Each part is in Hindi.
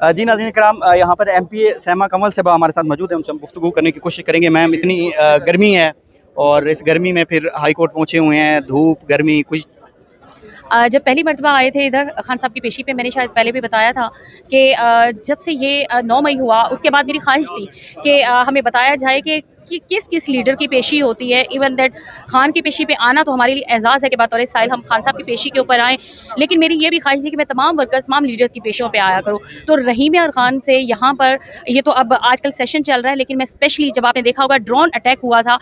जी नाज़रीन कराम, यहाँ पर एमपीए सैमा कंवल साहबा हमारे साथ मौजूद है। उनसे हम गुफ्तगू करने की कोशिश करेंगे। मैम, इतनी गर्मी है और इस गर्मी में फिर हाई कोर्ट पहुँचे हुए हैं, धूप गर्मी कुछ। जब पहली मर्तबा आए थे इधर खान साहब की पेशी पे, मैंने शायद पहले भी बताया था कि जब से ये 9 मई हुआ उसके बाद मेरी ख्वाहिश थी कि हमें बताया जाए कि किस किस लीडर की पेशी होती है। इवन दैट खान की पेशी पे आना तो हमारे लिए एजाज़ है कि बतौर साहिल हम खान साहब की पेशी के ऊपर आएँ, लेकिन मेरी ये भी ख्वाहिश थी कि मैं तमाम वर्कर्स, तमाम लीडर्स की पेशियों पे आया करूँ। तो रहीम यार खान से यहाँ पर, ये तो अब आजकल सेशन चल रहा है, लेकिन मैं स्पेशली जब आपने देखा होगा ड्रोन अटैक हुआ था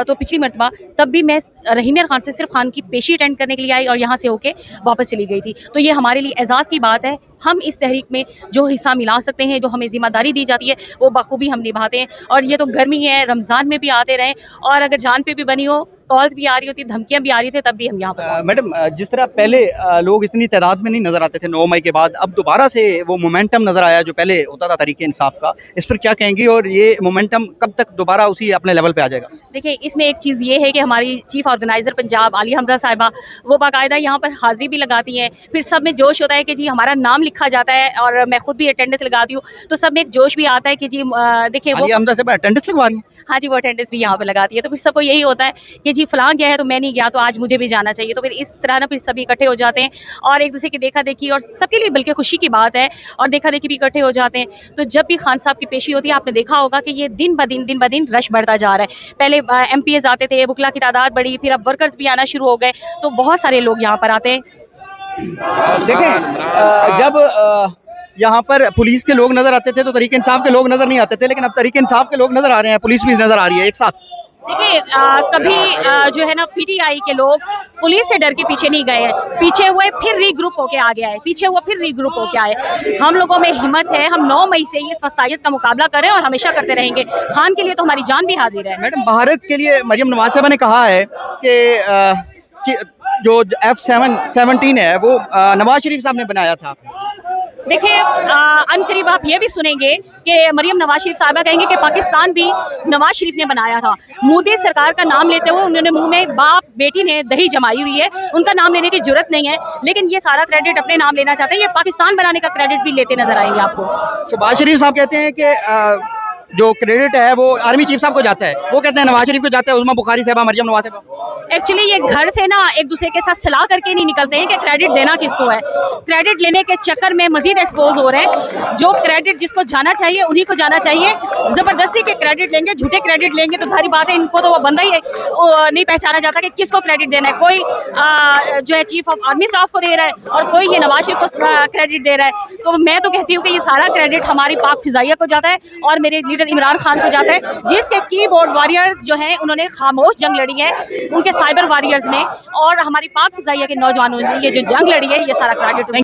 तो पिछली मरतबा, तब भी मैं रहीम यार खान से सिर्फ खान की पेशी अटेंड करने के लिए आई और यहाँ से होके वापस चली गई थी। तो ये हमारे लिए एजाज़ की बात है। हम इस तहरीक में जो हिस्सा मिला सकते हैं, जो हमें जिम्मेदारी दी जाती है, वो बखूबी हम निभाते हैं। और ये तो गर्मी है, रमज़ान में भी आते रहें, और अगर जान पे भी बनी हो, कॉल्स भी आ रही होती, धमकियां भी आ रही थी, तब भी हम यहाँ पर। मैडम, जिस तरह पहले लोग इतनी तादाद में नहीं नज़र आते थे 9 मई के बाद, अब दोबारा से वो मोमेंटम नज़र आया जो पहले होता था तरीके इंसाफ का। इस पर क्या कहेंगी और ये मोमेंटम कब तक दोबारा उसी अपने लेवल पे आ जाएगा? देखिए, इसमें एक चीज़ ये है कि हमारी चीफ ऑर्गेनाइज़र पंजाब आलिया हमजा साहिबा, वो बाकायदा यहाँ पर हाज़िरी भी लगाती हैं। फिर सब में जोश होता है कि जी हमारा नाम लिखा जाता है, और मैं खुद भी अटेंडेंस लगाती हूँ, तो सब में एक जोश भी आता है कि जी देखिए वो हमजा साहब अटेंडेंस लगवा रही हैं? हाँ जी, वो अटेंडेंस भी यहाँ पे लगाती है। तो फिर सबको यही होता है कि जी फलां गया है तो मैं नहीं गया, तो आज मुझे भी जाना चाहिए। तो फिर इस तरह ना फिर सभी इकट्ठे हो जाते हैं और एक दूसरे की देखा देखी, और सबके लिए बल्कि खुशी की बात है, और देखा देखी भी इकट्ठे हो जाते हैं। तो जब भी खान साहब की पेशी होती है, आपने देखा होगा कि ये दिन ब दिन रश बढ़ता जा रहा है। पहले एमपीएस आते थे, वकला की तादाद बढ़ी, फिर अब वर्कर्स भी आना शुरू हो गए, तो बहुत सारे लोग यहाँ पर आते हैं। देखें, जब यहाँ पर पुलिस के लोग नजर आते थे तो तरीके इंसाफ के लोग नजर नहीं आते थे, लेकिन अब तरीके इंसाफ के लोग नजर आ रहे हैं, पुलिस भी नजर आ रही है एक साथ। देखिए, कभी जो है ना पीटीआई के लोग पुलिस से डर के पीछे नहीं गए हैं, पीछे हुए फिर रीग्रुप होके आगे आए, पीछे हुए फिर रीग्रुप होके आए। हम लोगों में हिम्मत है, हम 9 मई से इस फस्तायत का मुकाबला करें और हमेशा करते रहेंगे। खान के लिए तो हमारी जान भी हाजिर है। मैडम, भारत के लिए मरियम नवाज साहबा ने कहा है कि जो F-17 है वो नवाज शरीफ साहब ने बनाया था। देखिए, अनकरीब आप ये भी सुनेंगे कि मरियम नवाज शरीफ साहिबा कहेंगे कि पाकिस्तान भी नवाज शरीफ ने बनाया था। मोदी सरकार का नाम लेते हुए उन्होंने मुंह में बाप बेटी ने दही जमाई हुई है, उनका नाम लेने की जरूरत नहीं है, लेकिन ये सारा क्रेडिट अपने नाम लेना चाहते हैं। ये पाकिस्तान बनाने का क्रेडिट भी लेते नजर आएंगे आपको। शहबाज शरीफ साहब कहते हैं कि जो क्रेडिट है वो आर्मी चीफ साहब को जाता है, वो कहते हैं नवाज शरीफ को जाता है, उस्मा बुखारी साहबा, मरियम नवाज साहबा। एक्चुअली ये घर से ना एक दूसरे के साथ सलाह करके नहीं निकलते हैं कि क्रेडिट देना किसको है। क्रेडिट लेने के चक्कर में मजीद एक्सपोज हो रहे हैं। जो क्रेडिट जिसको जाना चाहिए उन्हीं को जाना चाहिए। जबरदस्ती के क्रेडिट लेंगे, झूठे क्रेडिट लेंगे, तो सारी बात है, इनको तो वो बंदा ही नहीं पहचाना जाता कि किसको क्रेडिट देना है। कोई जो है चीफ ऑफ आर्मी स्टाफ को दे रहा है और कोई ये नवाज शरीफ को क्रेडिट दे रहा है। तो मैं तो कहती हूँ कि ये सारा क्रेडिट हमारी पाक फिजाइया को जाता है और मेरे लीडर इमरान खान को जाता है, जिसके कीबोर्ड वॉरियर्स जो हैं उन्होंने खामोश जंग लड़ी है, उनके साइबर वॉरियर्स ने, और हमारी पाक फिजाइया के नौजवानों ने ये जो जंग लड़ी है, ये सारा क्रेडिट